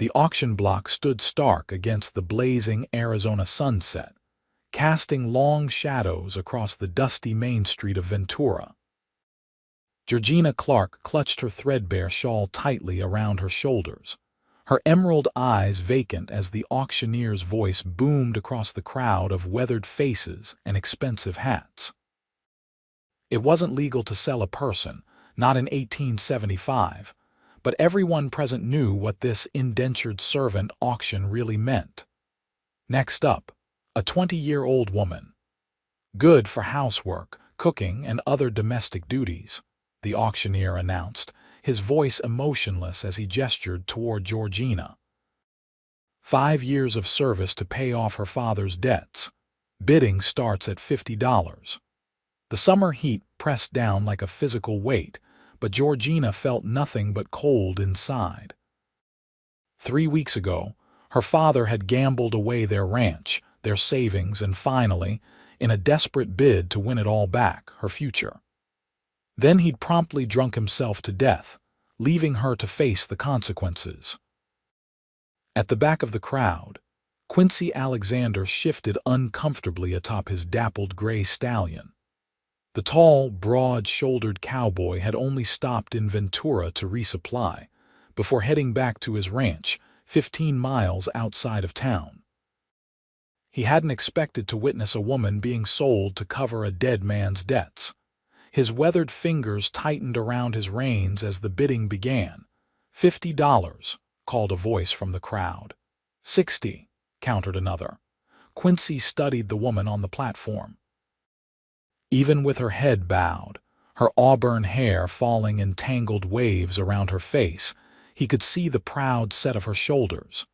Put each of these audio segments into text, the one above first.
The auction block stood stark against the blazing Arizona sunset, casting long shadows across the dusty main street of Ventura. Georgina Clark clutched her threadbare shawl tightly around her shoulders, her emerald eyes vacant as the auctioneer's voice boomed across the crowd of weathered faces and expensive hats. It wasn't legal to sell a person, not in 1875, but everyone present knew what this indentured servant auction really meant. Next up, a 20-year-old woman. Good for housework, cooking, and other domestic duties, the auctioneer announced, his voice emotionless as he gestured toward Georgina. 5 years of service to pay off her father's debts. Bidding starts at $50. The summer heat pressed down like a physical weight, but Georgina felt nothing but cold inside. 3 weeks ago, her father had gambled away their ranch, their savings, and finally, in a desperate bid to win it all back, her future. Then he'd promptly drunk himself to death, leaving her to face the consequences. At the back of the crowd, Quincy Alexander shifted uncomfortably atop his dappled gray stallion. The tall, broad-shouldered cowboy had only stopped in Ventura to resupply, before heading back to his ranch, 15 miles outside of town. He hadn't expected to witness a woman being sold to cover a dead man's debts. His weathered fingers tightened around his reins as the bidding began. $50, called a voice from the crowd. 60, countered another. Quincy studied the woman on the platform. Even with her head bowed, her auburn hair falling in tangled waves around her face, he could see the proud set of her shoulders.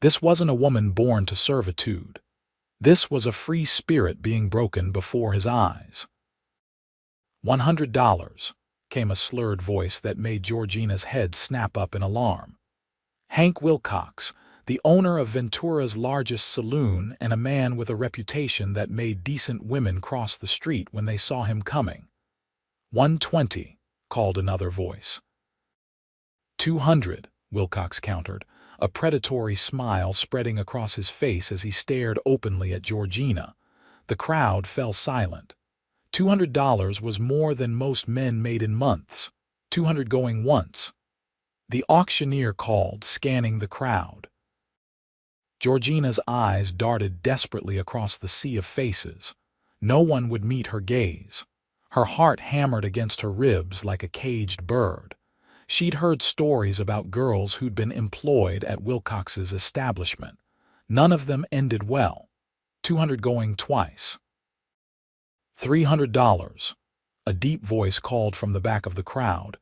This wasn't a woman born to servitude. This was a free spirit being broken before his eyes. $100, came a slurred voice that made Georgina's head snap up in alarm. Hank Wilcox, the owner of Ventura's largest saloon and a man with a reputation that made decent women cross the street when they saw him coming. $120, called another voice. $200, Wilcox countered, a predatory smile spreading across his face as he stared openly at Georgina. The crowd fell silent. $200 was more than most men made in months. $200 going once. The auctioneer called, scanning the crowd. Georgina's eyes darted desperately across the sea of faces. No one would meet her gaze. Her heart hammered against her ribs like a caged bird. She'd heard stories about girls who'd been employed at Wilcox's establishment. None of them ended well. $200 going twice. $300, a deep voice called from the back of the crowd.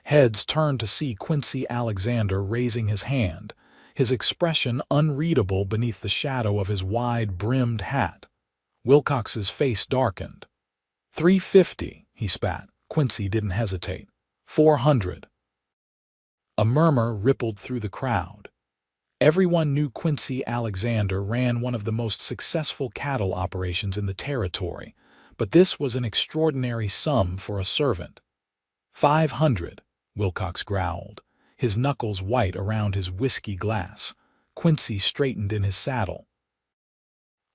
Heads turned to see Quincy Alexander raising his hand, his expression unreadable beneath the shadow of his wide-brimmed hat. Wilcox's face darkened. $350, he spat. Quincy didn't hesitate. $400. A murmur rippled through the crowd. Everyone knew Quincy Alexander ran one of the most successful cattle operations in the territory, but this was an extraordinary sum for a servant. $500, Wilcox growled, his knuckles white around his whiskey glass. Quincy straightened in his saddle.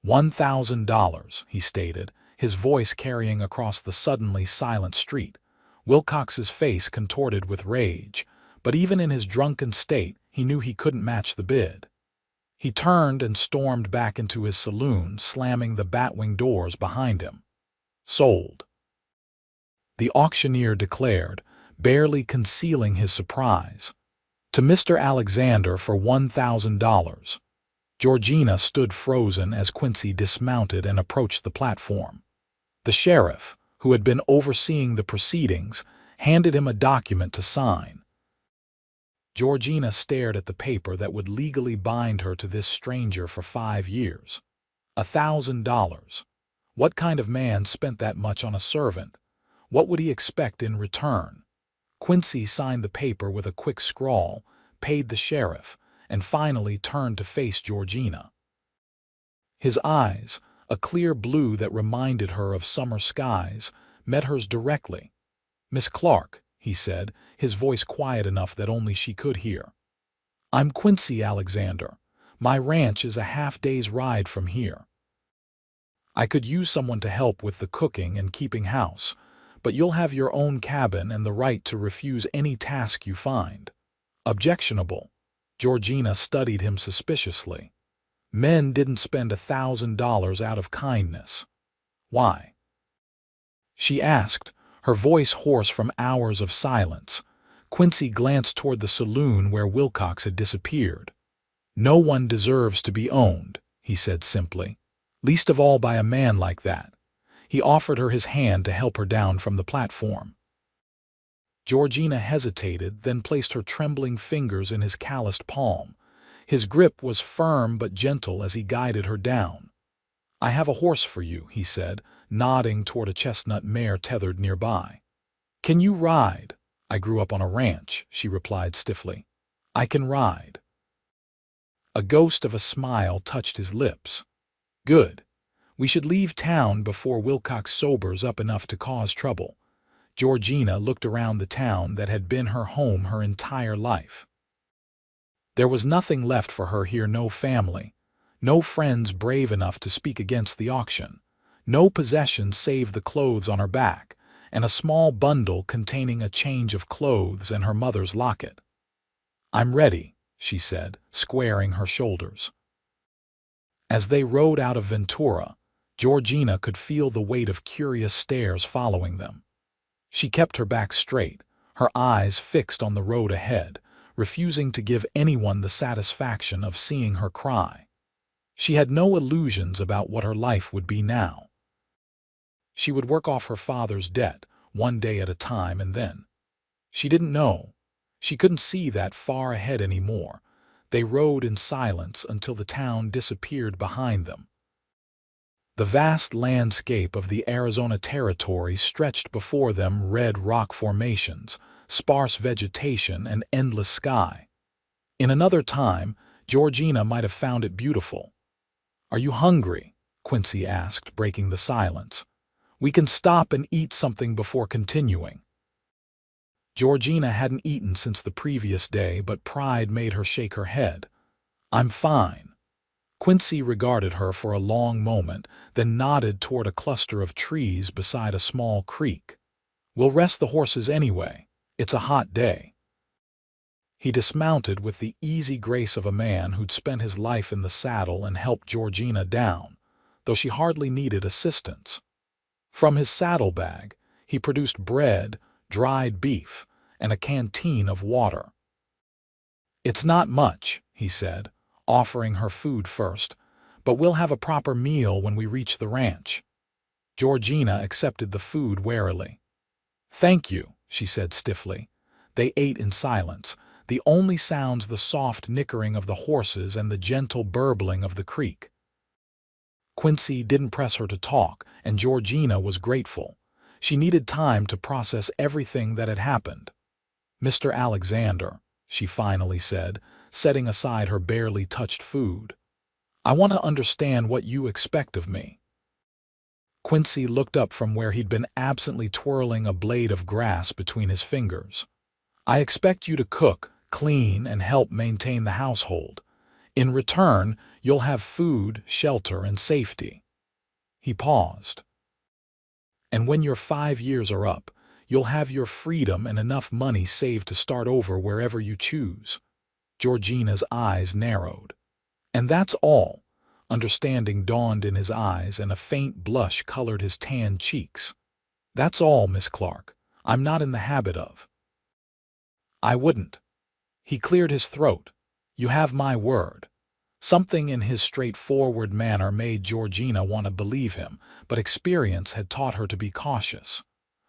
$1,000, he stated, his voice carrying across the suddenly silent street. Wilcox's face contorted with rage, but even in his drunken state, he knew he couldn't match the bid. He turned and stormed back into his saloon, slamming the batwing doors behind him. Sold, the auctioneer declared, barely concealing his surprise. To Mr. Alexander for $1,000. Georgina stood frozen as Quincy dismounted and approached the platform. The sheriff, who had been overseeing the proceedings, handed him a document to sign. Georgina stared at the paper that would legally bind her to this stranger for 5 years. $1,000. What kind of man spent that much on a servant? What would he expect in return? Quincy signed the paper with a quick scrawl, paid the sheriff, and finally turned to face Georgina. His eyes, a clear blue that reminded her of summer skies, met hers directly. "Miss Clark," he said, his voice quiet enough that only she could hear. I'm Quincy Alexander. My ranch is a half-day's ride from here. I could use someone to help with the cooking and keeping house, but you'll have your own cabin and the right to refuse any task you find. Objectionable. Georgina studied him suspiciously. Men didn't spend $1,000 out of kindness. Why? She asked, her voice hoarse from hours of silence. Quincy glanced toward the saloon where Wilcox had disappeared. No one deserves to be owned, he said simply, least of all by a man like that. He offered her his hand to help her down from the platform. Georgina hesitated, then placed her trembling fingers in his calloused palm. His grip was firm but gentle as he guided her down. I have a horse for you, he said, nodding toward a chestnut mare tethered nearby. Can you ride? I grew up on a ranch, she replied stiffly. I can ride. A ghost of a smile touched his lips. Good. We should leave town before Wilcox sobers up enough to cause trouble. Georgina looked around the town that had been her home her entire life. There was nothing left for her here, no family, no friends brave enough to speak against the auction, no possessions save the clothes on her back, and a small bundle containing a change of clothes and her mother's locket. I'm ready, she said, squaring her shoulders. As they rode out of Ventura, Georgina could feel the weight of curious stares following them. She kept her back straight, her eyes fixed on the road ahead, refusing to give anyone the satisfaction of seeing her cry. She had no illusions about what her life would be now. She would work off her father's debt, one day at a time, and then. She didn't know. She couldn't see that far ahead anymore. They rode in silence until the town disappeared behind them. The vast landscape of the Arizona Territory stretched before them, red rock formations, sparse vegetation, and endless sky. In another time, Georgina might have found it beautiful. Are you hungry? Quincy asked, breaking the silence. We can stop and eat something before continuing. Georgina hadn't eaten since the previous day, but pride made her shake her head. I'm fine. Quincy regarded her for a long moment, then nodded toward a cluster of trees beside a small creek. We'll rest the horses anyway. It's a hot day. He dismounted with the easy grace of a man who'd spent his life in the saddle and helped Georgina down, though she hardly needed assistance. From his saddlebag, he produced bread, dried beef, and a canteen of water. It's not much, he said, offering her food first, but we'll have a proper meal when we reach the ranch. Georgina accepted the food warily. Thank you, she said stiffly. They ate in silence, the only sounds the soft nickering of the horses and the gentle burbling of the creek. Quincy didn't press her to talk, and Georgina was grateful. She needed time to process everything that had happened. Mr. Alexander, she finally said, setting aside her barely touched food. I want to understand what you expect of me. Quincy looked up from where he'd been absently twirling a blade of grass between his fingers. I expect you to cook, clean, and help maintain the household. In return, you'll have food, shelter, and safety. He paused. And when your 5 years are up, you'll have your freedom and enough money saved to start over wherever you choose. Georgina's eyes narrowed. And that's all. Understanding dawned in his eyes, and a faint blush colored his tanned cheeks. That's all, Miss Clark. I'm not in the habit of. I wouldn't. He cleared his throat. You have my word. Something in his straightforward manner made Georgina want to believe him, but experience had taught her to be cautious.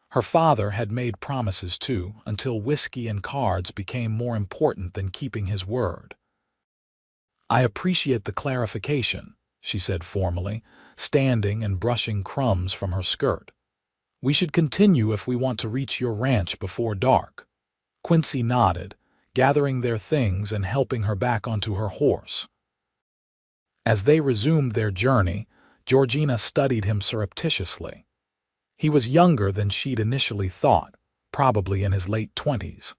Her father had made promises too, until whiskey and cards became more important than keeping his word. I appreciate the clarification, she said formally, standing and brushing crumbs from her skirt. We should continue if we want to reach your ranch before dark. Quincy nodded, gathering their things and helping her back onto her horse. As they resumed their journey, Georgina studied him surreptitiously. He was younger than she'd initially thought, probably in his late 20s.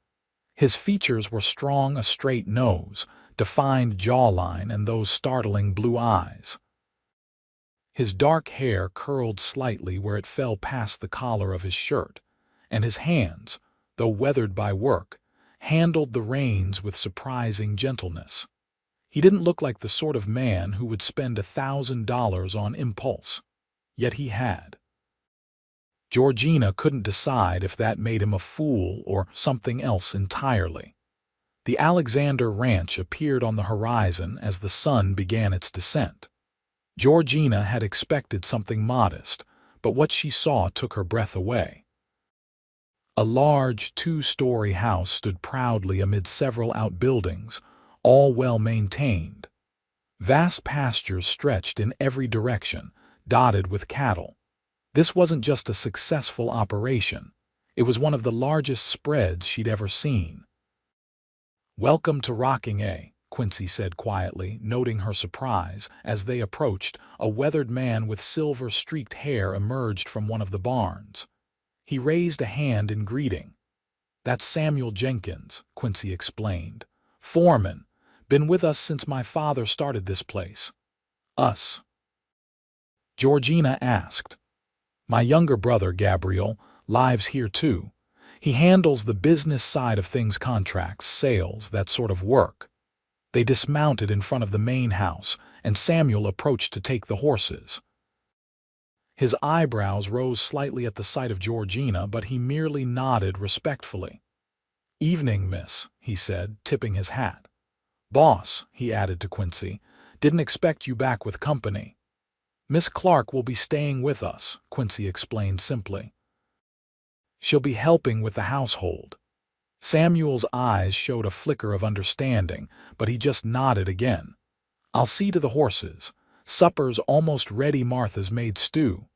His features were strong, a straight nose, defined jawline, and those startling blue eyes. His dark hair curled slightly where it fell past the collar of his shirt, and his hands, though weathered by work, handled the reins with surprising gentleness. He didn't look like the sort of man who would spend $1,000 on impulse, yet he had. Georgina couldn't decide if that made him a fool or something else entirely. The Alexander Ranch appeared on the horizon as the sun began its descent. Georgina had expected something modest, but what she saw took her breath away. A large, two-story house stood proudly amid several outbuildings, all well-maintained. Vast pastures stretched in every direction, dotted with cattle. This wasn't just a successful operation. It was one of the largest spreads she'd ever seen. "Welcome to Rocking A," Quincy said quietly, noting her surprise. As they approached, a weathered man with silver-streaked hair emerged from one of the barns. He raised a hand in greeting. "That's Samuel Jenkins," Quincy explained. "Foreman. Been with us since my father started this place." "Us?" Georgina asked. "My younger brother, Gabriel, lives here too. He handles the business side of things, contracts, sales, that sort of work." They dismounted in front of the main house, and Samuel approached to take the horses. His eyebrows rose slightly at the sight of Georgina, but he merely nodded respectfully. "Evening, miss," he said, tipping his hat. "Boss," he added to Quincy, "didn't expect you back with company." "Miss Clark will be staying with us," Quincy explained simply. "She'll be helping with the household." Samuel's eyes showed a flicker of understanding, but he just nodded again. "I'll see to the horses. Supper's almost ready. Martha's made stew."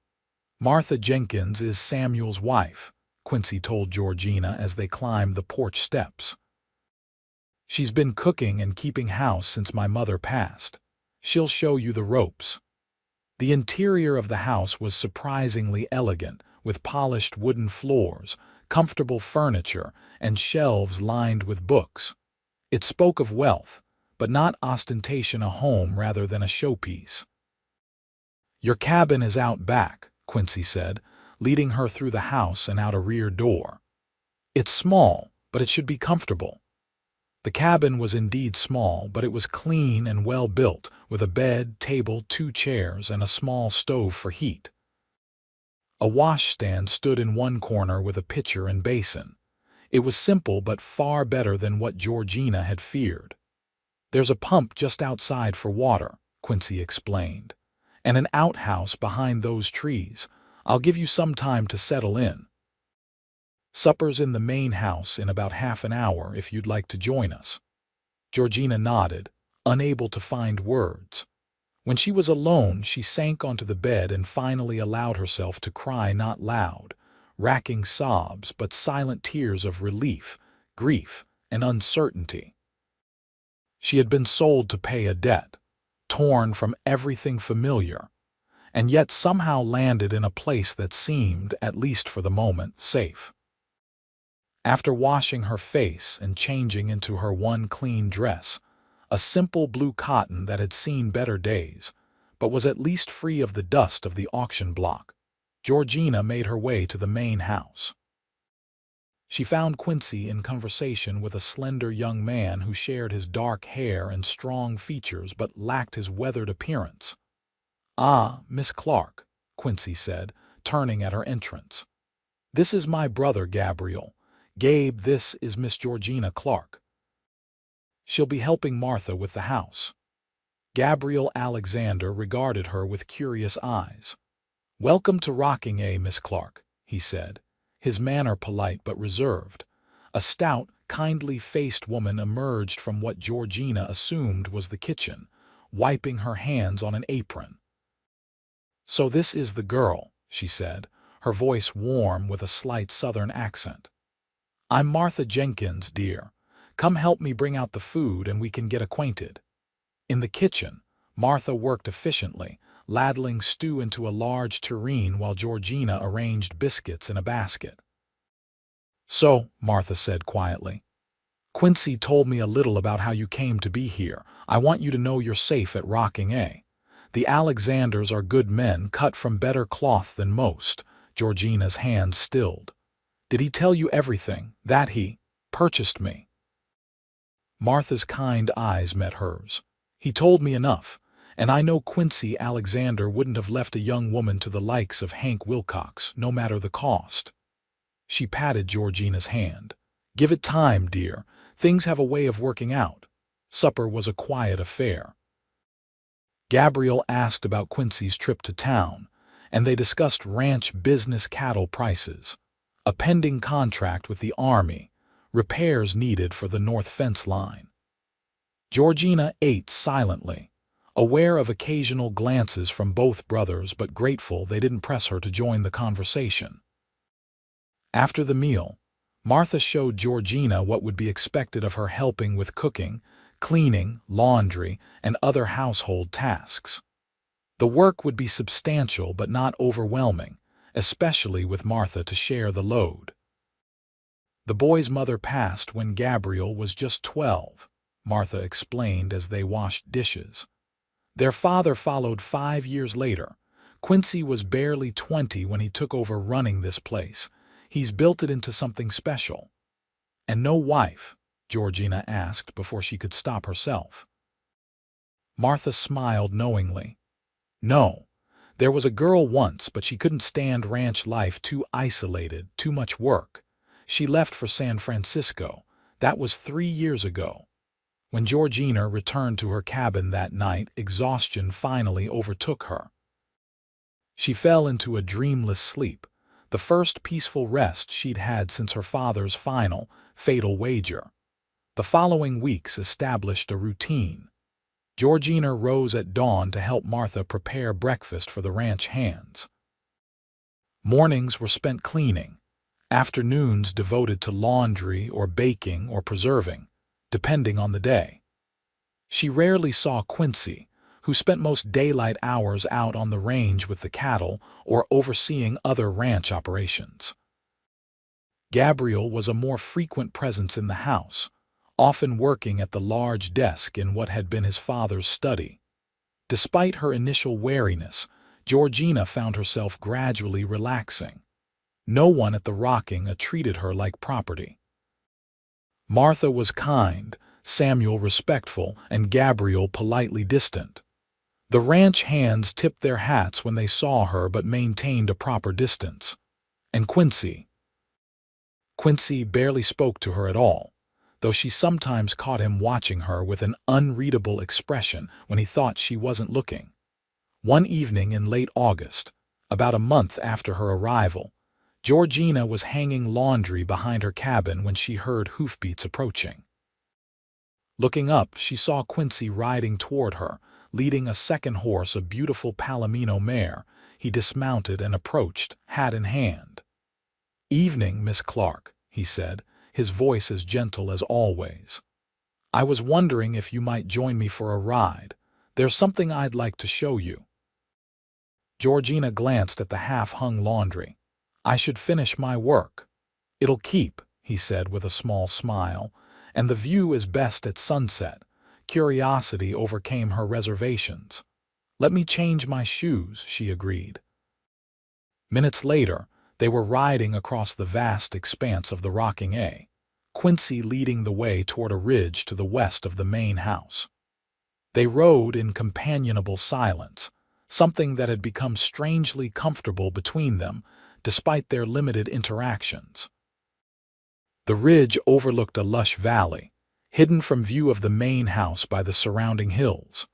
"Martha Jenkins is Samuel's wife," Quincy told Georgina as they climbed the porch steps. "She's been cooking and keeping house since my mother passed. She'll show you the ropes." The interior of the house was surprisingly elegant, with polished wooden floors, comfortable furniture, and shelves lined with books. It spoke of wealth, but not ostentation, a home rather than a showpiece. "Your cabin is out back," Quincy said, leading her through the house and out a rear door. "It's small, but it should be comfortable." The cabin was indeed small, but it was clean and well built, with a bed, table, 2 chairs, and a small stove for heat. A washstand stood in one corner with a pitcher and basin. It was simple but far better than what Georgina had feared. "There's a pump just outside for water," Quincy explained, "and an outhouse behind those trees. I'll give you some time to settle in. Supper's in the main house in about half an hour if you'd like to join us." Georgina nodded, unable to find words. When she was alone, she sank onto the bed and finally allowed herself to cry, not loud, racking sobs, but silent tears of relief, grief, and uncertainty. She had been sold to pay a debt, torn from everything familiar, and yet somehow landed in a place that seemed, at least for the moment, safe. After washing her face and changing into her one clean dress, a simple blue cotton that had seen better days, but was at least free of the dust of the auction block, Georgina made her way to the main house. She found Quincy in conversation with a slender young man who shared his dark hair and strong features but lacked his weathered appearance. "Ah, Miss Clark," Quincy said, turning at her entrance. "This is my brother Gabriel. Gabe, this is Miss Georgina Clark. She'll be helping Martha with the house." Gabriel Alexander regarded her with curious eyes. "Welcome to Rocking A, Miss Clark," he said, his manner polite but reserved. A stout, kindly-faced woman emerged from what Georgina assumed was the kitchen, wiping her hands on an apron. "So this is the girl," she said, her voice warm with a slight southern accent. "I'm Martha Jenkins, dear. Come help me bring out the food and we can get acquainted." In the kitchen, Martha worked efficiently, ladling stew into a large tureen while Georgina arranged biscuits in a basket. "So," Martha said quietly, Quincy told me a little about how you came to be here. I want you to know you're safe at Rocking A. The Alexanders are good men, cut from better cloth than most. Georgina's hand stilled. Did he tell you everything? That he purchased me? Martha's kind eyes met hers. He told me enough, and I know Quincy Alexander wouldn't have left a young woman to the likes of Hank Wilcox, no matter the cost. She patted Georgina's hand. Give it time, dear. Things have a way of working out. Supper was a quiet affair. Gabriel asked about Quincy's trip to town, and they discussed ranch business cattle prices, a pending contract with the Army, repairs needed for the north fence line. Georgina ate silently, aware of occasional glances from both brothers but grateful they didn't press her to join the conversation. After the meal, Martha showed Georgina what would be expected of her, helping with cooking, cleaning, laundry, and other household tasks. The work would be substantial but not overwhelming, especially with Martha to share the load. The boy's mother passed when Gabriel was just 12, Martha explained as they washed dishes. Their father followed 5 years later. Quincy was barely 20 when he took over running this place. He's built it into something special. And no wife? Georgina asked before she could stop herself. Martha smiled knowingly. No. There was a girl once, but she couldn't stand ranch life, too isolated, too much work. She left for San Francisco. That was 3 years ago. When Georgina returned to her cabin that night, exhaustion finally overtook her. She fell into a dreamless sleep, the first peaceful rest she'd had since her father's final, fatal wager. The following weeks established a routine. Georgina rose at dawn to help Martha prepare breakfast for the ranch hands. Mornings were spent cleaning, afternoons devoted to laundry or baking or preserving, depending on the day. She rarely saw Quincy, who spent most daylight hours out on the range with the cattle or overseeing other ranch operations. Gabriel was a more frequent presence in the house, often working at the large desk in what had been his father's study. Despite her initial wariness, Georgina found herself gradually relaxing. No one at the Rocking A treated her like property. Martha was kind, Samuel respectful, and Gabriel politely distant. The ranch hands tipped their hats when they saw her but maintained a proper distance. And Quincy barely spoke to her at all, though she sometimes caught him watching her with an unreadable expression when he thought she wasn't looking. One evening in late August, about a month after her arrival, Georgina was hanging laundry behind her cabin when she heard hoofbeats approaching. Looking up, she saw Quincy riding toward her, leading a second horse, a beautiful Palomino mare. He dismounted and approached, hat in hand. "Evening, Miss Clark," he said, his voice as gentle as always. "I was wondering if you might join me for a ride. There's something I'd like to show you." Georgina glanced at the half-hung laundry. "I should finish my work." "It'll keep," he said with a small smile, "and the view is best at sunset." Curiosity overcame her reservations. "Let me change my shoes," she agreed. Minutes later, they were riding across the vast expanse of the Rocking A, Quincy leading the way toward a ridge to the west of the main house. They rode in companionable silence, something that had become strangely comfortable between them, despite their limited interactions. The ridge overlooked a lush valley, hidden from view of the main house by the surrounding hills.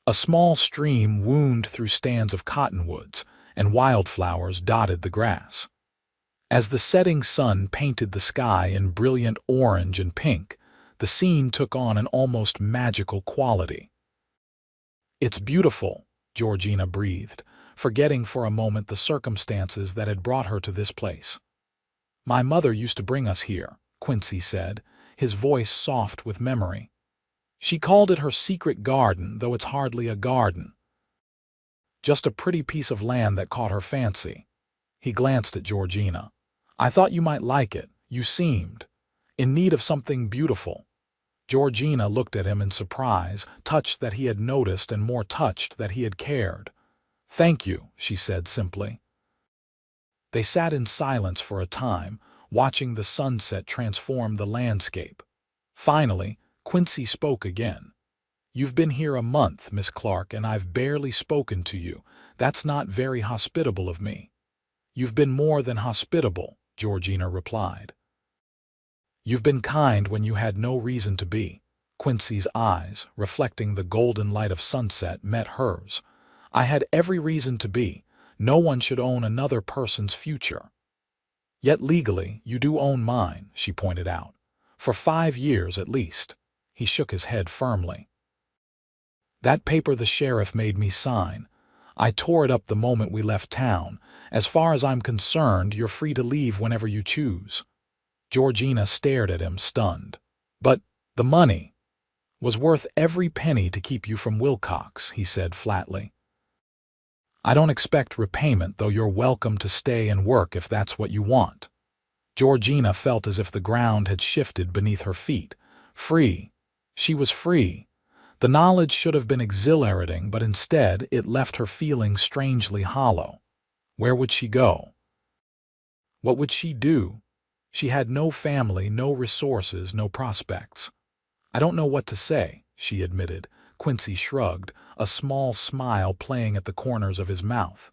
A small stream wound through stands of cottonwoods, and wildflowers dotted the grass. As the setting sun painted the sky in brilliant orange and pink, the scene took on an almost magical quality. "It's beautiful," Georgina breathed, forgetting for a moment the circumstances that had brought her to this place. "My mother used to bring us here," Quincy said, his voice soft with memory. "She called it her secret garden, though it's hardly a garden. Just a pretty piece of land that caught her fancy." He glanced at Georgina. "I thought you might like it. You seemed." In need of something beautiful. Georgina looked at him in surprise, touched that he had noticed and more touched that he had cared. "Thank you," she said simply. They sat in silence for a time, watching the sunset transform the landscape. Finally, Quincy spoke again. "You've been here a month, Miss Clark, and I've barely spoken to you. That's not very hospitable of me." "You've been more than hospitable," Georgina replied. "You've been kind when you had no reason to be." Quincy's eyes, reflecting the golden light of sunset, met hers. "I had every reason to be. No one should own another person's future." "Yet legally, you do own mine," she pointed out. "For 5 years at least." He shook his head firmly. "That paper the sheriff made me sign. I tore it up the moment we left town. As far as I'm concerned, you're free to leave whenever you choose." Georgina stared at him, stunned. "But the money was worth every penny to keep you from Wilcox," he said flatly. "I don't expect repayment, though you're welcome to stay and work if that's what you want." Georgina felt as if the ground had shifted beneath her feet. Free. She was free. The knowledge should have been exhilarating, but instead it left her feeling strangely hollow. Where would she go? What would she do? She had no family, no resources, no prospects. "I don't know what to say," she admitted. Quincy shrugged, a small smile playing at the corners of his mouth.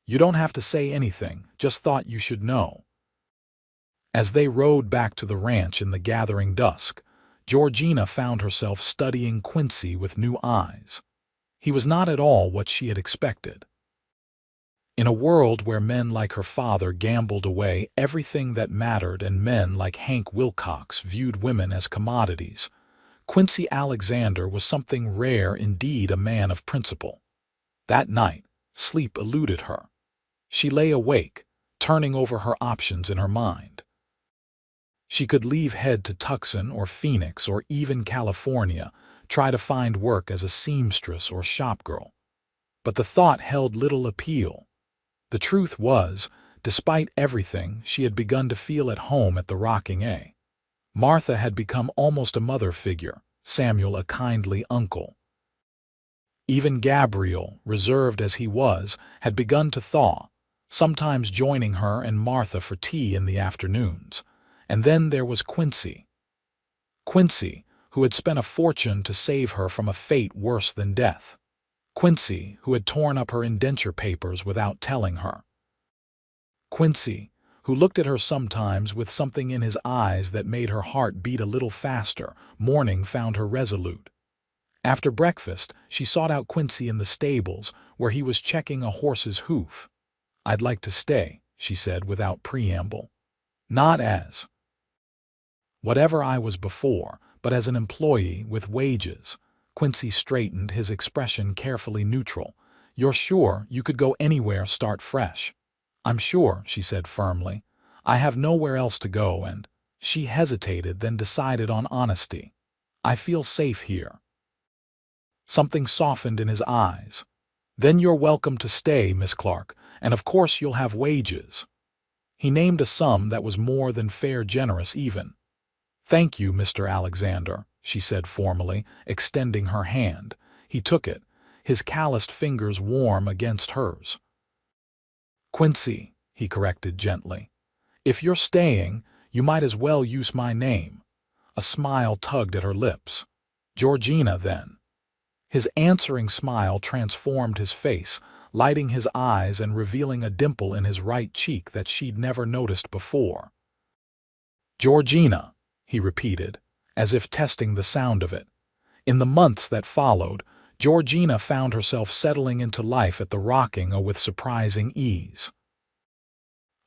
"You don't have to say anything, just thought you should know." As they rode back to the ranch in the gathering dusk, Georgina found herself studying Quincy with new eyes. He was not at all what she had expected. In a world where men like her father gambled away everything that mattered and men like Hank Wilcox viewed women as commodities, Quincy Alexander was something rare indeed, a man of principle. That night, sleep eluded her. She lay awake, turning over her options in her mind. She could leave, head to Tucson or Phoenix or even California, try to find work as a seamstress or shopgirl. But the thought held little appeal. The truth was, despite everything, she had begun to feel at home at the Rocking A. Martha had become almost a mother figure, Samuel a kindly uncle. Even Gabriel, reserved as he was, had begun to thaw, sometimes joining her and Martha for tea in the afternoons. And then there was Quincy. Quincy, who had spent a fortune to save her from a fate worse than death. Quincy, who had torn up her indenture papers without telling her. Quincy, who looked at her sometimes with something in his eyes that made her heart beat a little faster. Morning found her resolute. After breakfast, she sought out Quincy in the stables, where he was checking a horse's hoof. "I'd like to stay," she said without preamble. "Not as whatever I was before, but as an employee with wages." Quincy straightened, his expression carefully neutral. "You're sure you could go anywhere, start fresh?" "I'm sure," she said firmly. "I have nowhere else to go and—" She hesitated, then decided on honesty. "I feel safe here." Something softened in his eyes. "Then you're welcome to stay, Miss Clark, and of course you'll have wages." He named a sum that was more than fair, generous even. "Thank you, Mr. Alexander," she said formally, extending her hand. He took it, his calloused fingers warm against hers. "Quincy," he corrected gently. "If you're staying, you might as well use my name." A smile tugged at her lips. "Georgina, then." His answering smile transformed his face, lighting his eyes and revealing a dimple in his right cheek that she'd never noticed before. "Georgina," he repeated, as if testing the sound of it. In the months that followed, Georgina found herself settling into life at the Rocking A with surprising ease.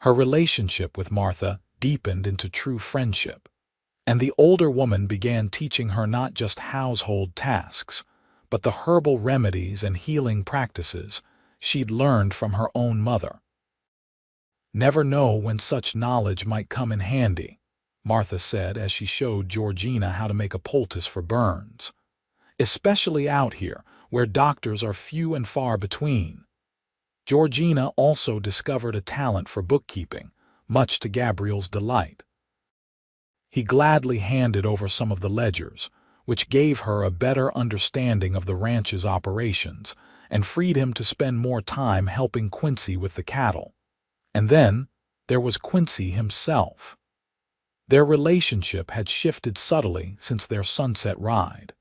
Her relationship with Martha deepened into true friendship, and the older woman began teaching her not just household tasks, but the herbal remedies and healing practices she'd learned from her own mother. "Never know when such knowledge might come in handy," Martha said as she showed Georgina how to make a poultice for burns. "Especially out here, where doctors are few and far between." Georgina also discovered a talent for bookkeeping, much to Gabriel's delight. He gladly handed over some of the ledgers, which gave her a better understanding of the ranch's operations and freed him to spend more time helping Quincy with the cattle. And then there was Quincy himself. Their relationship had shifted subtly since their sunset ride.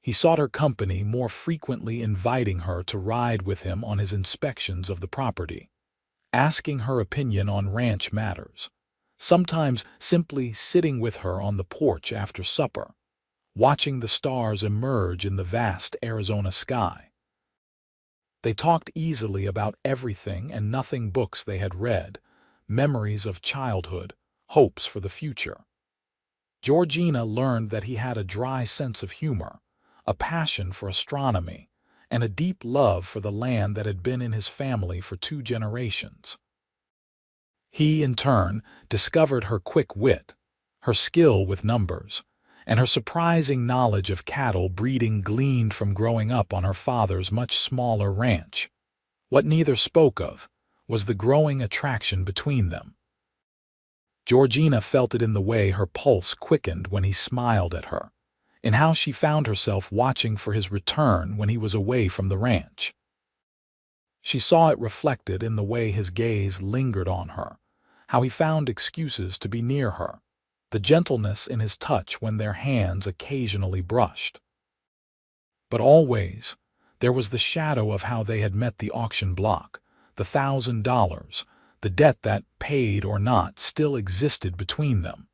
He sought her company more frequently, inviting her to ride with him on his inspections of the property, asking her opinion on ranch matters, sometimes simply sitting with her on the porch after supper, watching the stars emerge in the vast Arizona sky. They talked easily about everything and nothing: books they had read, memories of childhood, hopes for the future. Georgina learned that he had a dry sense of humor, a passion for astronomy, and a deep love for the land that had been in his family for 2 generations. He, in turn, discovered her quick wit, her skill with numbers, and her surprising knowledge of cattle breeding gleaned from growing up on her father's much smaller ranch. What neither spoke of was the growing attraction between them. Georgina felt it in the way her pulse quickened when he smiled at her, in how she found herself watching for his return when he was away from the ranch. She saw it reflected in the way his gaze lingered on her, how he found excuses to be near her, the gentleness in his touch when their hands occasionally brushed. But always, there was the shadow of how they had met: the auction block, the $1,000, the debt that, paid or not, still existed between them.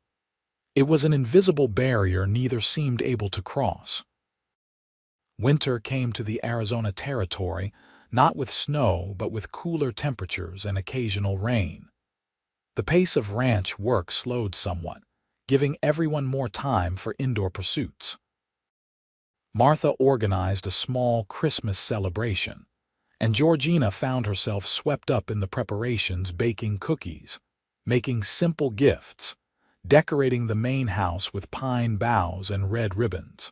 It was an invisible barrier neither seemed able to cross. Winter came to the Arizona territory, not with snow but with cooler temperatures and occasional rain. The pace of ranch work slowed somewhat, giving everyone more time for indoor pursuits. Martha organized a small Christmas celebration, and Georgina found herself swept up in the preparations: baking cookies, making simple gifts, decorating the main house with pine boughs and red ribbons.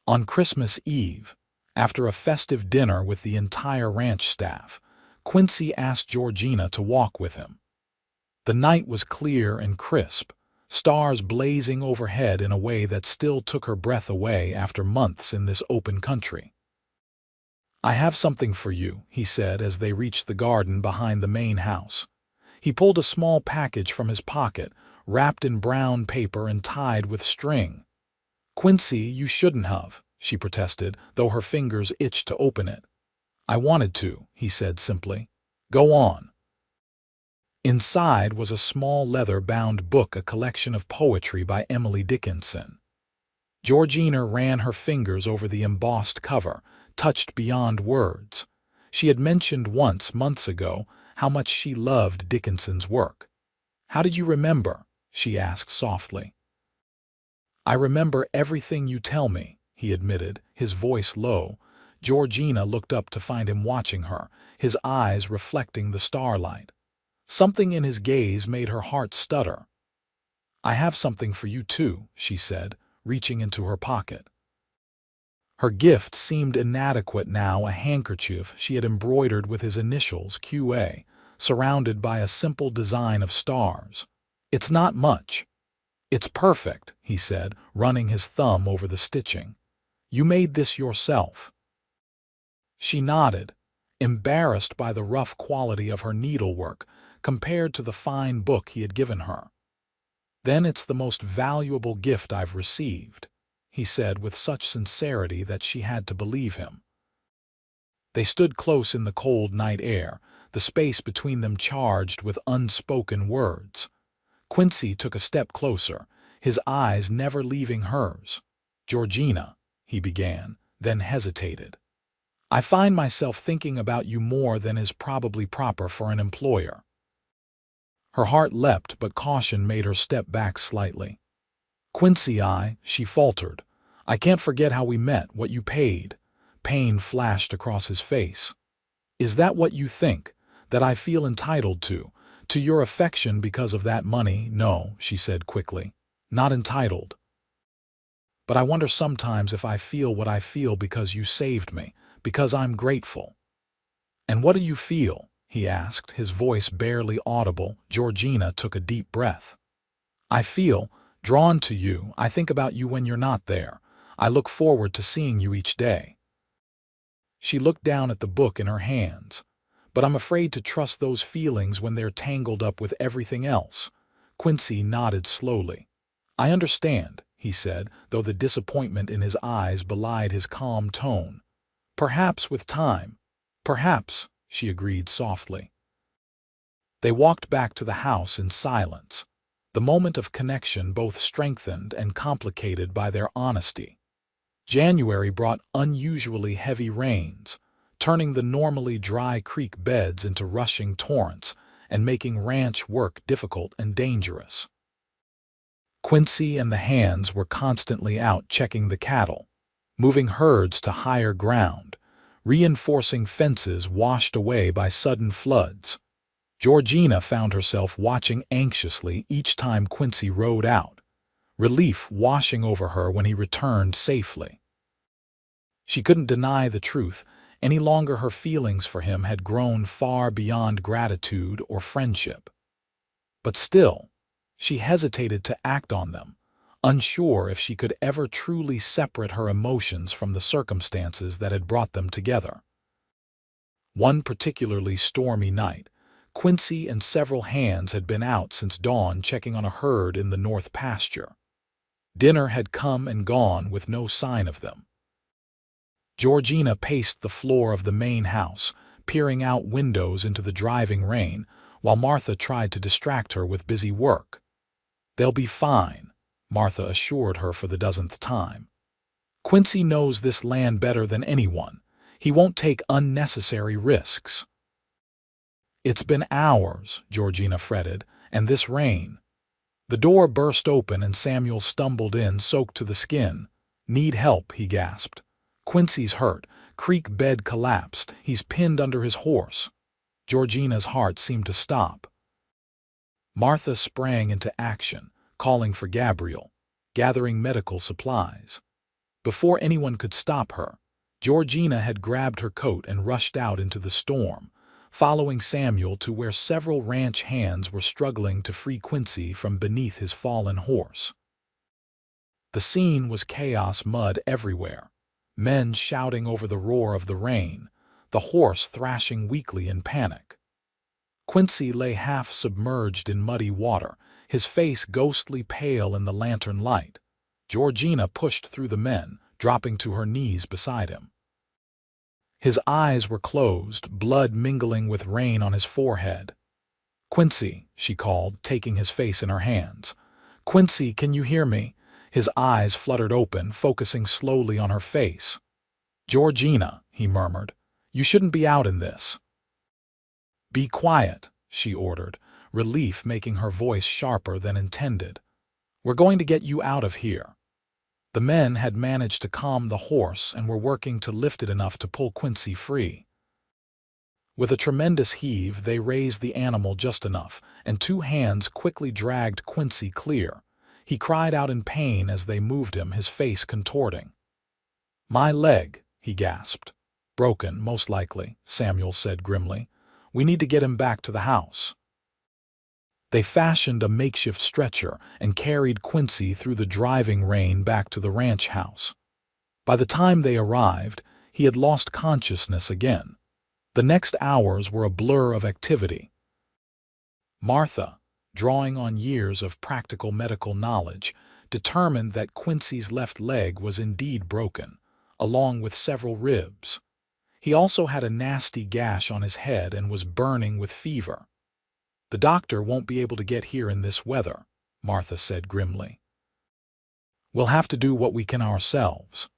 On Christmas Eve, after a festive dinner with the entire ranch staff, Quincy asked Georgina to walk with him. The night was clear and crisp, stars blazing overhead in a way that still took her breath away after months in this open country. "I have something for you," he said as they reached the garden behind the main house. He pulled a small package from his pocket, wrapped in brown paper and tied with string. "Quincy, you shouldn't have," she protested, though her fingers itched to open it. "I wanted to," he said simply. "Go on." Inside was a small leather-bound book, a collection of poetry by Emily Dickinson. Georgina ran her fingers over the embossed cover, touched beyond words. She had mentioned once, months ago, how much she loved Dickinson's work. "How did you remember?" she asked softly. "I remember everything you tell me," he admitted, his voice low. Georgina looked up to find him watching her, his eyes reflecting the starlight. Something in his gaze made her heart stutter. "I have something for you too," she said, reaching into her pocket. Her gift seemed inadequate now, a handkerchief she had embroidered with his initials, QA, surrounded by a simple design of stars. "It's not much." "It's perfect," he said, running his thumb over the stitching. "You made this yourself." She nodded, embarrassed by the rough quality of her needlework compared to the fine book he had given her. "Then it's the most valuable gift I've received," he said with such sincerity that she had to believe him. They stood close in the cold night air, the space between them charged with unspoken words. Quincy took a step closer, his eyes never leaving hers. "Georgina," he began, then hesitated. "I find myself thinking about you more than is probably proper for an employer." Her heart leapt, but caution made her step back slightly. "Quincy, she faltered. "I can't forget how we met, what you paid." Pain flashed across his face. "Is that what you think, that I feel entitled to your affection because of that money?" "No," she said quickly. "Not entitled. But I wonder sometimes if I feel what I feel because you saved me, because I'm grateful." "And what do you feel?" he asked, his voice barely audible. Georgina took a deep breath. I feel drawn to you. I think about you when you're not there. I look forward to seeing you each day." She looked down at the book in her hands. "But I'm afraid to trust those feelings when they're tangled up with everything else." Quincy nodded slowly. "I understand," he said, though the disappointment in his eyes belied his calm tone. "Perhaps with time." "Perhaps," she agreed softly. They walked back to the house in silence, the moment of connection both strengthened and complicated by their honesty. January brought unusually heavy rains, turning the normally dry creek beds into rushing torrents and making ranch work difficult and dangerous. Quincy and the hands were constantly out checking the cattle, moving herds to higher ground, reinforcing fences washed away by sudden floods. Georgina found herself watching anxiously each time Quincy rode out, relief washing over her when he returned safely. She couldn't deny the truth. Any longer her feelings for him had grown far beyond gratitude or friendship. But still, she hesitated to act on them, unsure if she could ever truly separate her emotions from the circumstances that had brought them together. One particularly stormy night, Quincy and several hands had been out since dawn checking on a herd in the north pasture. Dinner had come and gone with no sign of them. Georgina paced the floor of the main house, peering out windows into the driving rain, while Martha tried to distract her with busy work. "They'll be fine," Martha assured her for the dozenth time. "Quincy knows this land better than anyone. He won't take unnecessary risks." "It's been hours," Georgina fretted, "and this rain." The door burst open and Samuel stumbled in, soaked to the skin. "Need help," he gasped. "Quincy's hurt. Creek bed collapsed. He's pinned under his horse." Georgina's heart seemed to stop. Martha sprang into action, calling for Gabriel, gathering medical supplies. Before anyone could stop her, Georgina had grabbed her coat and rushed out into the storm, following Samuel to where several ranch hands were struggling to free Quincy from beneath his fallen horse. The scene was chaos, mud everywhere, men shouting over the roar of the rain, the horse thrashing weakly in panic. Quincy lay half submerged in muddy water, his face ghostly pale in the lantern light. Georgina pushed through the men, dropping to her knees beside him. His eyes were closed, blood mingling with rain on his forehead. "Quincy," she called, taking his face in her hands. "Quincy, can you hear me?" His eyes fluttered open, focusing slowly on her face. "Georgina," he murmured, "you shouldn't be out in this." "Be quiet," she ordered, relief making her voice sharper than intended. "We're going to get you out of here." The men had managed to calm the horse and were working to lift it enough to pull Quincy free. With a tremendous heave, they raised the animal just enough, and two hands quickly dragged Quincy clear. He cried out in pain as they moved him, his face contorting. "My leg," he gasped. "Broken, most likely," Samuel said grimly. "We need to get him back to the house." They fashioned a makeshift stretcher and carried Quincy through the driving rain back to the ranch house. By the time they arrived, he had lost consciousness again. The next hours were a blur of activity. Martha, drawing on years of practical medical knowledge, determined that Quincy's left leg was indeed broken, along with several ribs. He also had a nasty gash on his head and was burning with fever. "The doctor won't be able to get here in this weather," Martha said grimly. "We'll have to do what we can ourselves."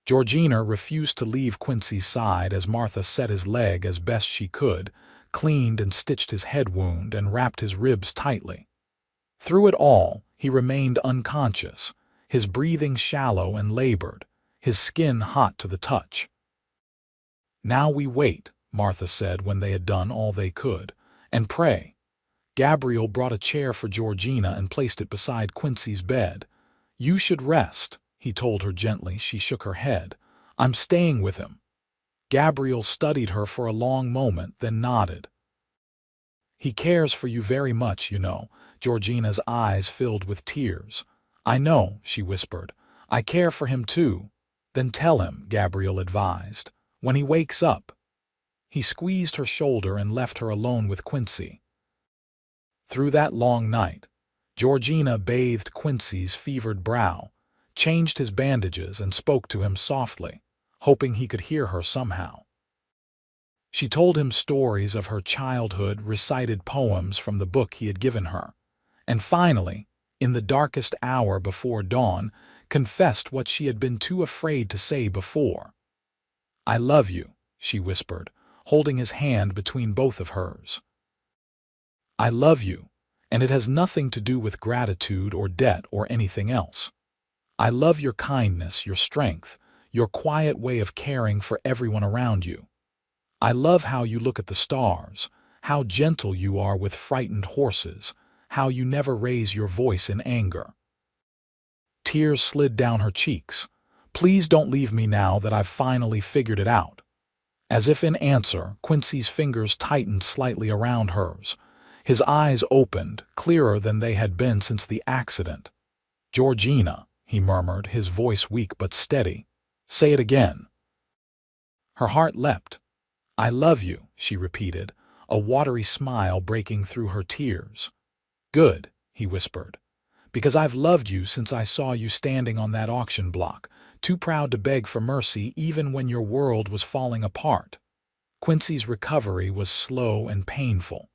Georgina refused to leave Quincy's side as Martha set his leg as best she could, cleaned and stitched his head wound, and wrapped his ribs tightly. Through it all, he remained unconscious, his breathing shallow and labored, his skin hot to the touch. "Now we wait," Martha said when they had done all they could, "and pray." Gabriel brought a chair for Georgina and placed it beside Quincy's bed. "You should rest," he told her gently. She shook her head. "I'm staying with him." Gabriel studied her for a long moment, then nodded. He cares for you very much, you know." Georgina's eyes filled with tears. "I know," she whispered. "I care for him too." "Then tell him," Gabriel advised. "When he wakes up." He squeezed her shoulder and left her alone with Quincy. Through that long night, Georgina bathed Quincy's fevered brow, changed his bandages, and spoke to him softly, hoping he could hear her somehow. She told him stories of her childhood, recited poems from the book he had given her, and finally, in the darkest hour before dawn, confessed what she had been too afraid to say before. "I love you," she whispered, holding his hand between both of hers. "I love you, and it has nothing to do with gratitude or debt or anything else. I love your kindness, your strength, your quiet way of caring for everyone around you. I love how you look at the stars, how gentle you are with frightened horses, how you never raise your voice in anger." Tears slid down her cheeks. "Please don't leave me now that I've finally figured it out." As if in answer, Quincy's fingers tightened slightly around hers. His eyes opened, clearer than they had been since the accident. "Georgina," he murmured, his voice weak but steady. "Say it again." Her heart leapt. "I love you," she repeated, a watery smile breaking through her tears. "Good," he whispered, "because I've loved you since I saw you standing on that auction block, too proud to beg for mercy even when your world was falling apart." Quincy's recovery was slow and painful.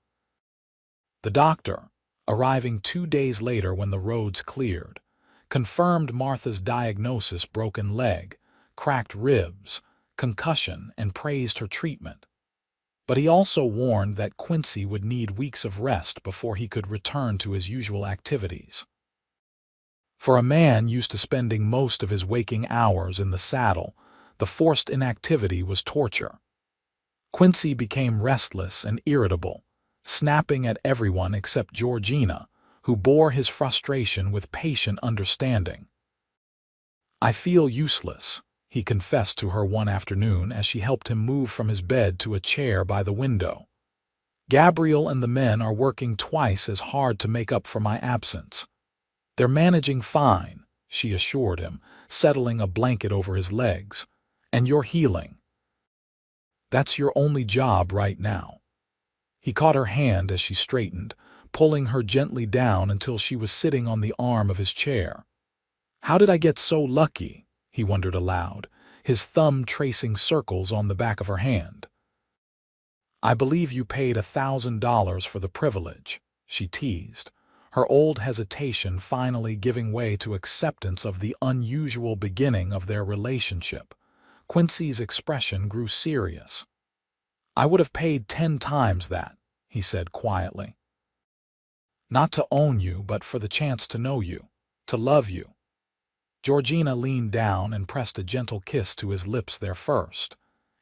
The doctor, arriving 2 days later when the roads cleared, confirmed Martha's diagnosis: broken leg, cracked ribs, concussion, and praised her treatment. But he also warned that Quincy would need weeks of rest before he could return to his usual activities. For a man used to spending most of his waking hours in the saddle, the forced inactivity was torture. Quincy became restless and irritable, snapping at everyone except Georgina, who bore his frustration with patient understanding. "I feel useless," he confessed to her one afternoon as she helped him move from his bed to a chair by the window. "Gabriel and the men are working twice as hard to make up for my absence." "They're managing fine," she assured him, settling a blanket over his legs. "And you're healing. That's your only job right now." He caught her hand as she straightened, pulling her gently down until she was sitting on the arm of his chair. "How did I get so lucky?" he wondered aloud, his thumb tracing circles on the back of her hand. "I believe you paid $1,000 for the privilege," she teased, her old hesitation finally giving way to acceptance of the unusual beginning of their relationship. Quincy's expression grew serious. "I would have paid 10 times that," he said quietly. "Not to own you, but for the chance to know you, to love you." Georgina leaned down and pressed a gentle kiss to his lips there first.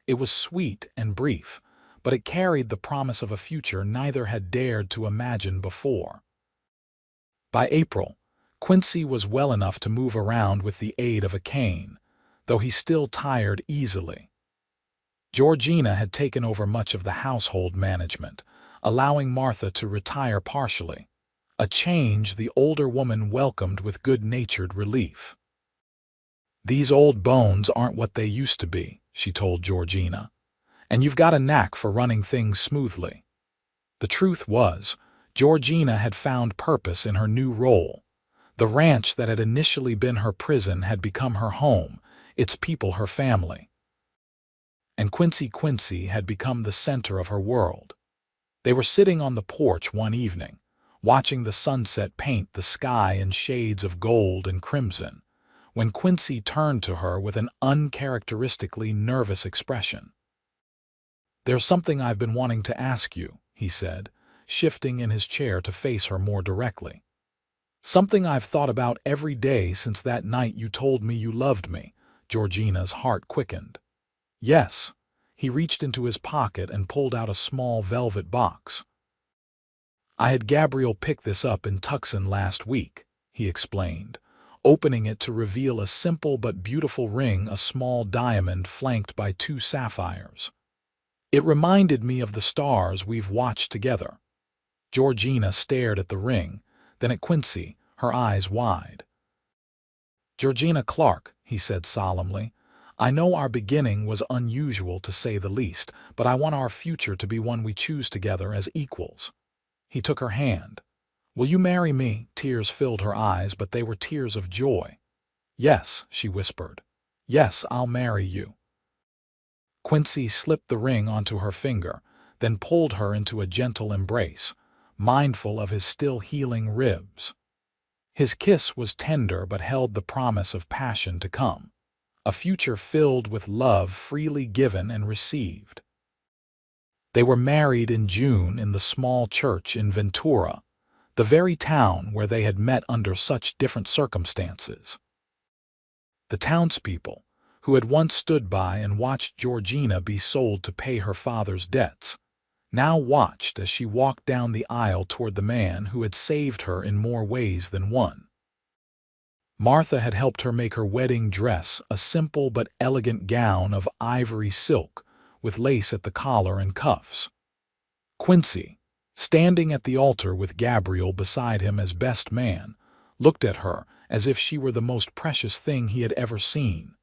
It was sweet and brief, but it carried the promise of a future neither had dared to imagine before. By April, Quincy was well enough to move around with the aid of a cane, though he still tired easily. Georgina had taken over much of the household management, allowing Martha to retire partially, a change the older woman welcomed with good-natured relief. "These old bones aren't what they used to be," she told Georgina, "and you've got a knack for running things smoothly." The truth was, Georgina had found purpose in her new role. The ranch that had initially been her prison had become her home, its people her family. And Quincy had become the center of her world. They were sitting on the porch one evening, watching the sunset paint the sky in shades of gold and crimson, when Quincy turned to her with an uncharacteristically nervous expression. "There's something I've been wanting to ask you," he said, shifting in his chair to face her more directly. "Something I've thought about every day since that night you told me you loved me." Georgina's heart quickened. "Yes." He reached into his pocket and pulled out a small velvet box. "I had Gabriel pick this up in Tucson last week," he explained, opening it to reveal a simple but beautiful ring, a small diamond flanked by 2 sapphires. "It reminded me of the stars we've watched together." Georgina stared at the ring, then at Quincy, her eyes wide. "Georgina Clark," he said solemnly, "I know our beginning was unusual to say the least, but I want our future to be one we choose together as equals." He took her hand. "Will you marry me?" Tears filled her eyes, but they were tears of joy. "Yes," she whispered. "Yes, I'll marry you." Quincy slipped the ring onto her finger, then pulled her into a gentle embrace, mindful of his still healing ribs. His kiss was tender but held the promise of passion to come, a future filled with love freely given and received. They were married in June in the small church in Ventura, the very town where they had met under such different circumstances. The townspeople, who had once stood by and watched Georgina be sold to pay her father's debts, now watched as she walked down the aisle toward the man who had saved her in more ways than one. Martha had helped her make her wedding dress, a simple but elegant gown of ivory silk with lace at the collar and cuffs. Quincy, standing at the altar with Gabriel beside him as best man, looked at her as if she were the most precious thing he had ever seen.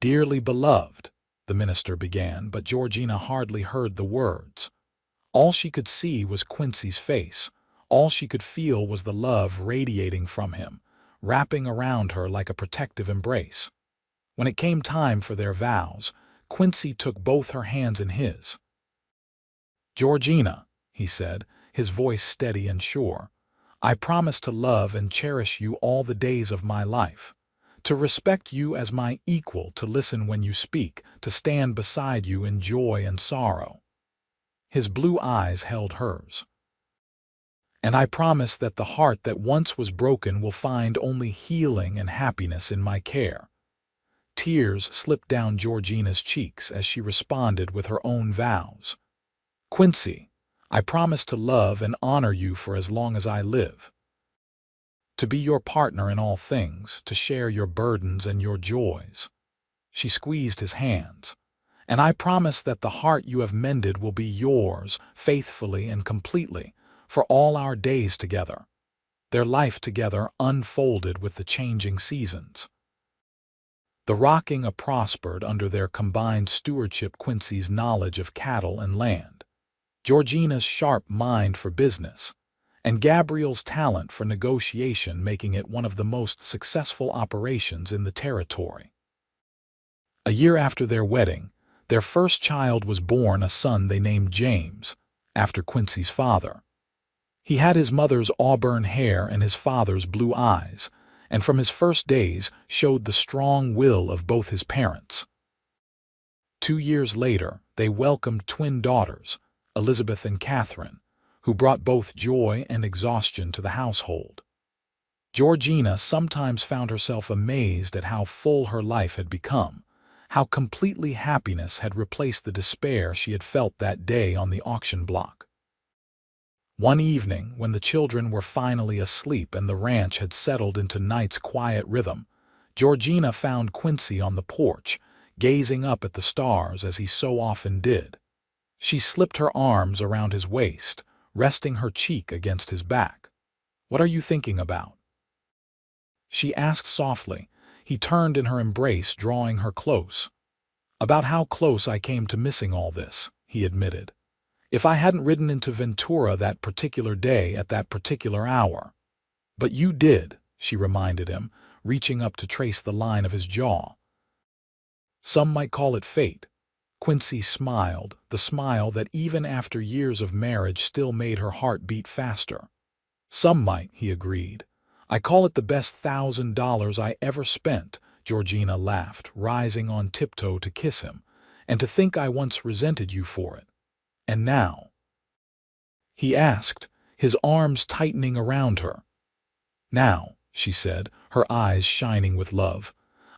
"Dearly beloved," the minister began, but Georgina hardly heard the words. All she could see was Quincy's face. All she could feel was the love radiating from him, wrapping around her like a protective embrace. When it came time for their vows, Quincy took both her hands in his. "Georgina," he said, his voice steady and sure, "I promise to love and cherish you all the days of my life, to respect you as my equal, to listen when you speak, to stand beside you in joy and sorrow." His blue eyes held hers. "And I promise that the heart that once was broken will find only healing and happiness in my care." Tears slipped down Georgina's cheeks as she responded with her own vows. "Quincy, I promise to love and honor you for as long as I live, to be your partner in all things, to share your burdens and your joys." She squeezed his hands. "And I promise that the heart you have mended will be yours, faithfully and completely, for all our days together." Their life together unfolded with the changing seasons. The rocking prospered under their combined stewardship, Quincy's knowledge of cattle and land, Georgina's sharp mind for business, and Gabriel's talent for negotiation, making it one of the most successful operations in the territory. A year after their wedding, their first child was born, a son they named James, after Quincy's father. He had his mother's auburn hair and his father's blue eyes, and from his first days showed the strong will of both his parents. 2 years later, they welcomed twin daughters, Elizabeth and Catherine, who brought both joy and exhaustion to the household. Georgina sometimes found herself amazed at how full her life had become, how completely happiness had replaced the despair she had felt that day on the auction block. One evening, when the children were finally asleep and the ranch had settled into night's quiet rhythm, Georgina found Quincy on the porch, gazing up at the stars as he so often did. She slipped her arms around his waist, resting her cheek against his back. "What are you thinking about?" she asked softly. He turned in her embrace, drawing her close. "About how close I came to missing all this," he admitted. "If I hadn't ridden into Ventura that particular day at that particular hour." "But you did," she reminded him, reaching up to trace the line of his jaw. "Some might call it fate." Quincy smiled, the smile that even after years of marriage still made her heart beat faster. "Some might," he agreed. "I call it the best $1,000 I ever spent," Georgina laughed, rising on tiptoe to kiss him. "And to think I once resented you for it. And now?" he asked, his arms tightening around her. "Now," she said, her eyes shining with love,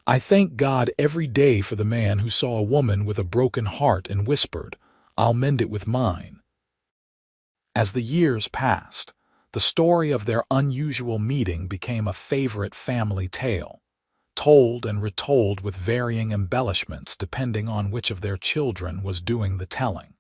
"I thank God every day for the man who saw a woman with a broken heart and whispered, 'I'll mend it with mine.'" As the years passed, the story of their unusual meeting became a favorite family tale, told and retold with varying embellishments depending on which of their children was doing the telling.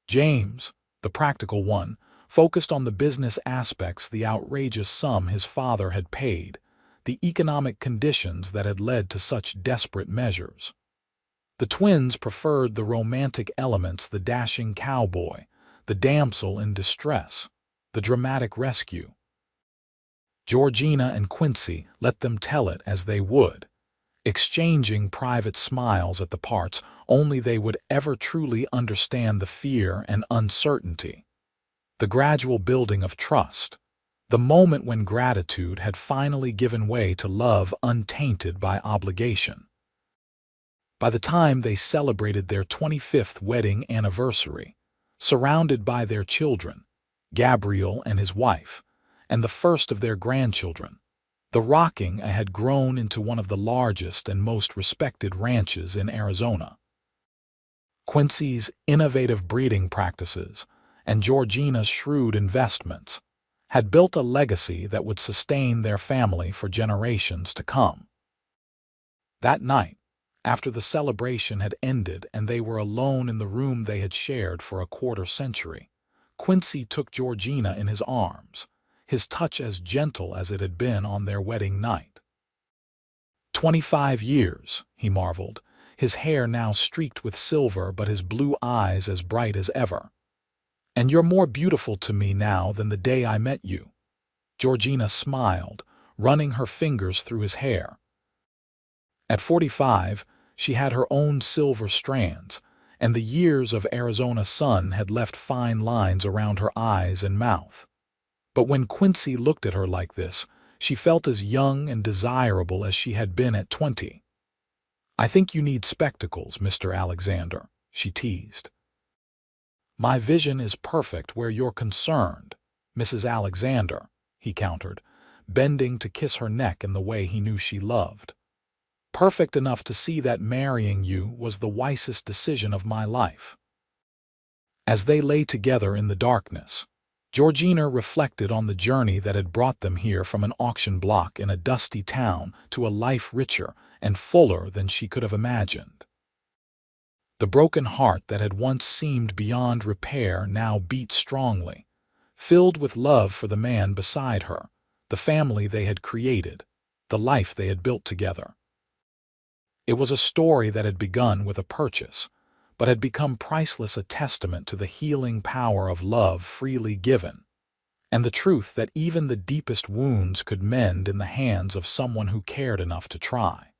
James, The practical one focused on the business aspects, the outrageous sum his father had paid, the economic conditions that had led to such desperate measures. The twins preferred the romantic elements, the dashing cowboy, the damsel in distress, the dramatic rescue. Georgina and Quincy let them tell it as they would, exchanging private smiles at the parts only they would ever truly understand, the fear and uncertainty, the gradual building of trust, the moment when gratitude had finally given way to love untainted by obligation. By the time they celebrated their 25th wedding anniversary, surrounded by their children, Gabriel and his wife, and the first of their grandchildren, the Rocking had grown into one of the largest and most respected ranches in Arizona. Quincy's innovative breeding practices and Georgina's shrewd investments had built a legacy that would sustain their family for generations to come. That night, after the celebration had ended and they were alone in the room they had shared for a quarter-century, Quincy took Georgina in his arms, his touch as gentle as it had been on their wedding night. 25 years, he marveled, his hair now streaked with silver but his blue eyes as bright as ever. "And you're more beautiful to me now than the day I met you." Georgina smiled, running her fingers through his hair. At 45, she had her own silver strands, and the years of Arizona sun had left fine lines around her eyes and mouth. But when Quincy looked at her like this, she felt as young and desirable as she had been at 20. "I think you need spectacles, Mr. Alexander," she teased. "My vision is perfect where you're concerned, Mrs. Alexander," he countered, bending to kiss her neck in the way he knew she loved. "Perfect enough to see that marrying you was the wisest decision of my life." As they lay together in the darkness, Georgina reflected on the journey that had brought them here from an auction block in a dusty town to a life richer and fuller than she could have imagined. The broken heart that had once seemed beyond repair now beat strongly, filled with love for the man beside her, the family they had created, the life they had built together. It was a story that had begun with a purchase, but had become priceless, a testament to the healing power of love freely given, and the truth that even the deepest wounds could mend in the hands of someone who cared enough to try.